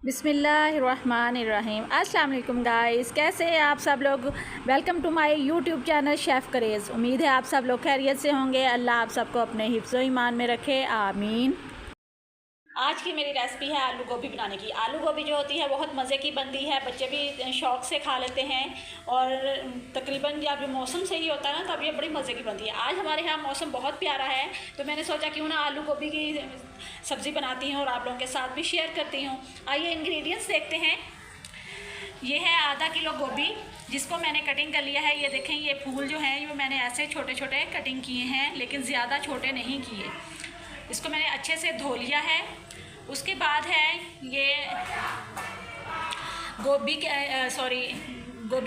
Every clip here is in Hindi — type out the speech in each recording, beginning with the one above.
बिस्मिल्लाहिर्रहमानिर्रहीम। अस्सलाम वालेकुम गाइस, कैसे हैं आप सब लोग। Welcome to my YouTube channel chef करेज़। उम्मीद है आप सब लोग खैरियत से होंगे। अल्लाह आप सबको अपने हिफ्ज़ व ईमान में रखे, आमीन। आज की मेरी रेसिपी है आलू गोभी बनाने की। आलू गोभी जो होती है बहुत मज़े की बनती है, बच्चे भी शौक़ से खा लेते हैं और तकरीबन जब मौसम सही होता है ना तब ये बड़ी मज़े की बनती है। आज हमारे यहाँ मौसम बहुत प्यारा है तो मैंने सोचा क्यों ना आलू गोभी की सब्ज़ी बनाती हूँ और आप लोगों के साथ भी शेयर करती हूँ। आइए इंग्रेडिएंट्स देखते हैं। ये है आधा किलो गोभी जिसको मैंने कटिंग कर लिया है। ये देखें, ये फूल जो हैं ये मैंने ऐसे छोटे छोटे कटिंग किए हैं, लेकिन ज़्यादा छोटे नहीं किए। इसको मैंने अच्छे से धो लिया है। उसके बाद है ये गोभी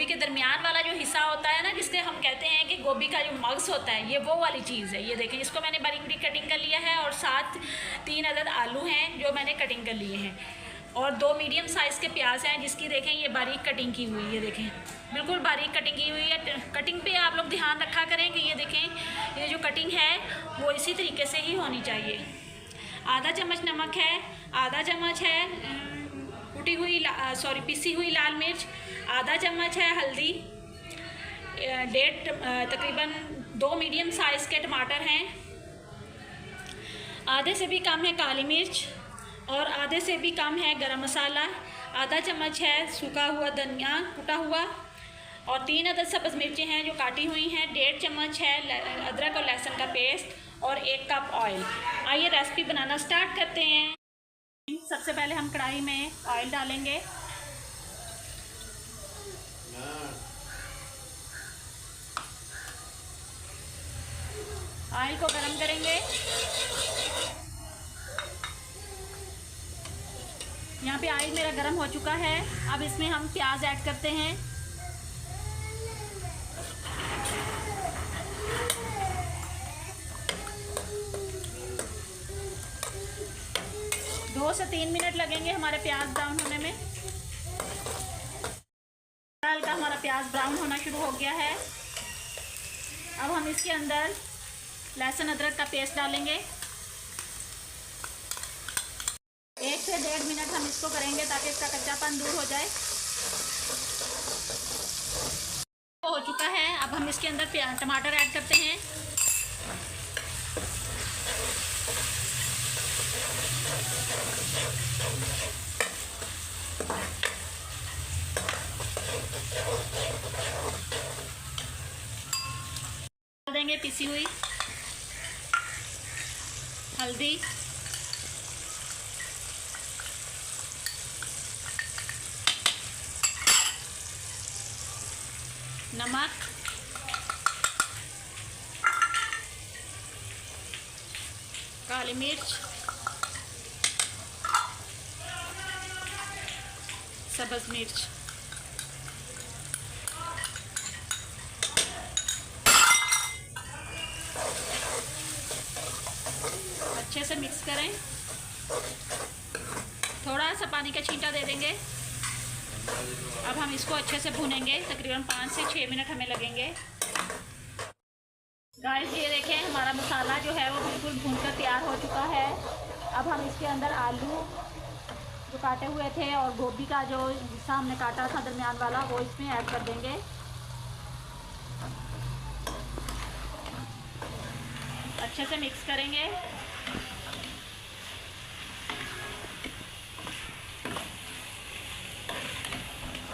के दरमियान वाला जो हिस्सा होता है ना, जिससे हम कहते हैं कि गोभी का जो मग्ज़ होता है, ये वो वाली चीज़ है। ये देखें, इसको मैंने बारीक बारीक कटिंग कर लिया है और साथ 3 अदद आलू हैं जो मैंने कटिंग कर लिए हैं और 2 मीडियम साइज़ के प्याज हैं जिसकी देखें ये बारीक कटिंग की हुई है। ये देखें बिल्कुल बारीक कटिंग की हुई है। कटिंग पे आप लोग ध्यान रखा करें कि ये देखें ये जो कटिंग है वो इसी तरीके से ही होनी चाहिए। आधा चम्मच नमक है, आधा चम्मच है पिसी हुई लाल मिर्च, आधा चम्मच है हल्दी, तकरीबन 2 मीडियम साइज़ के टमाटर हैं, आधे से भी कम है काली मिर्च और आधे से भी कम है गरम मसाला, आधा चम्मच है सूखा हुआ धनिया कुटा हुआ और 3 अदद सब्ज़ मिर्चें हैं जो काटी हुई हैं, 1.5 चम्मच है अदरक और लहसुन का पेस्ट और 1 कप ऑयल। आइए रेसिपी बनाना स्टार्ट करते हैं। सबसे पहले हम कढ़ाई में ऑयल डालेंगे। ऑयल को गरम करेंगे। यहाँ पे ऑयल मेरा गरम हो चुका है। अब इसमें हम प्याज ऐड करते हैं। दो से 3 मिनट लगेंगे हमारे प्याज ब्राउन होने में। हल्का हमारा प्याज ब्राउन होना शुरू हो गया है। अब हम इसके अंदर लहसुन अदरक का पेस्ट डालेंगे। 1 से 1.5 मिनट हम इसको करेंगे ताकि इसका कच्चापन दूर हो जाए। हो चुका है। अब हम इसके अंदर टमाटर ऐड करते हैं। देंगे पिसी हुई हल्दी, नमक, काली मिर्च, सब्ज़ मिर्च, अच्छे से मिक्स करें। थोड़ा सा पानी का छींटा दे देंगे। अब हम इसको अच्छे से भूनेंगे। तकरीबन 5 से 6 मिनट हमें लगेंगे। गाइस ये देखें, हमारा मसाला जो है वो बिल्कुल भूनकर तैयार हो चुका है। अब हम इसके अंदर आलू जो काटे हुए थे और गोभी का जो हिस्सा हमने काटा था दरमियान वाला वो इसमें ऐड कर देंगे। अच्छे से मिक्स करेंगे।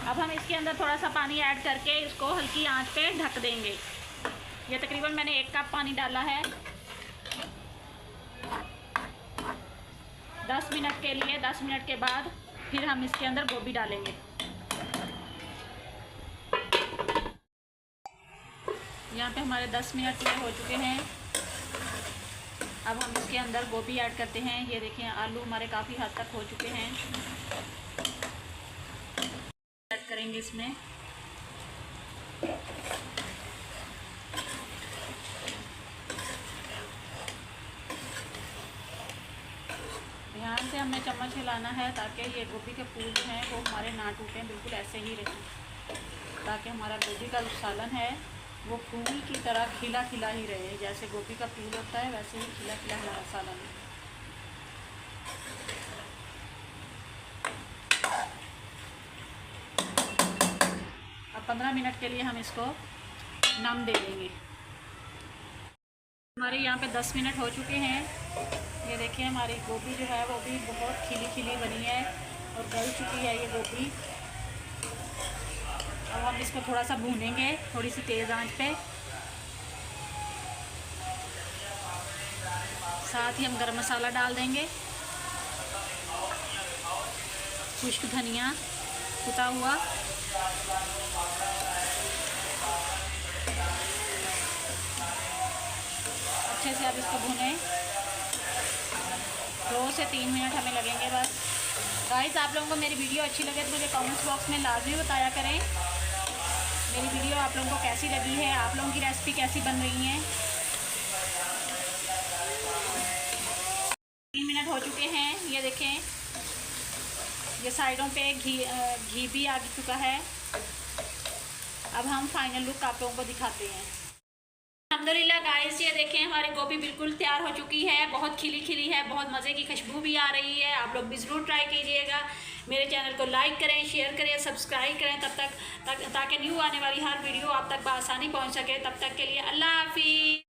अब हम इसके अंदर थोड़ा सा पानी ऐड करके इसको हल्की आंच पे ढक देंगे। ये तकरीबन मैंने 1 कप पानी डाला है। 10 मिनट के लिए। 10 मिनट के बाद फिर हम इसके अंदर गोभी डालेंगे। यहाँ पे हमारे 10 मिनट पूरे हो चुके हैं। अब हम इसके अंदर गोभी ऐड करते हैं। ये देखें, आलू हमारे काफ़ी हद तक हो चुके हैं। ऐड करेंगे इसमें। ध्यान से हमने चम्मच हिलाना है ताकि ये गोभी के फूल जो हैं वो हमारे ना टूटें, बिल्कुल ऐसे ही रहें, ताकि हमारा गोभी का जो सालन है वो फूल की तरह खिला खिला ही रहे। जैसे गोभी का फूल होता है वैसे ही खिला खिला हमारा सालन है। 15 मिनट के लिए हम इसको नम दे देंगे। हमारे यहाँ पे 10 मिनट हो चुके हैं। ये देखिए हमारी गोभी जो है वो भी बहुत खिली खिली बनी है और गल चुकी है ये गोभी। अब हम इसको थोड़ा सा भूनेंगे थोड़ी सी तेज़ आंच पे। साथ ही हम गरम मसाला डाल देंगे, खुश्क धनिया कुटा हुआ, अच्छे से अब इसको भुनें। 2 से 3 मिनट हमें लगेंगे बस। गाइस, आप लोगों को मेरी वीडियो अच्छी लगे तो मुझे कमेंट्स बॉक्स में लाजमी बताया करें मेरी वीडियो आप लोगों को कैसी लगी है, आप लोगों की रेसिपी कैसी बन रही है। 3 मिनट हो चुके हैं, ये देखें ये साइडों पे घी भी आ चुका है। अब हम फाइनल लुक आप लोगों को दिखाते हैं। अल्हम्दुलिल्लाह गाइस, ये देखें हमारी गोभी बिल्कुल तैयार हो चुकी है, बहुत खिली खिली है, बहुत मज़े की खुशबू भी आ रही है। आप लोग भी ज़रूर ट्राई कीजिएगा। मेरे चैनल को लाइक करें, शेयर करें, सब्सक्राइब करें तब तक ताकि न्यू आने वाली हर वीडियो आप तक बआसानी पहुंच सके। तब तक के लिए अल्लाह हाफिज़।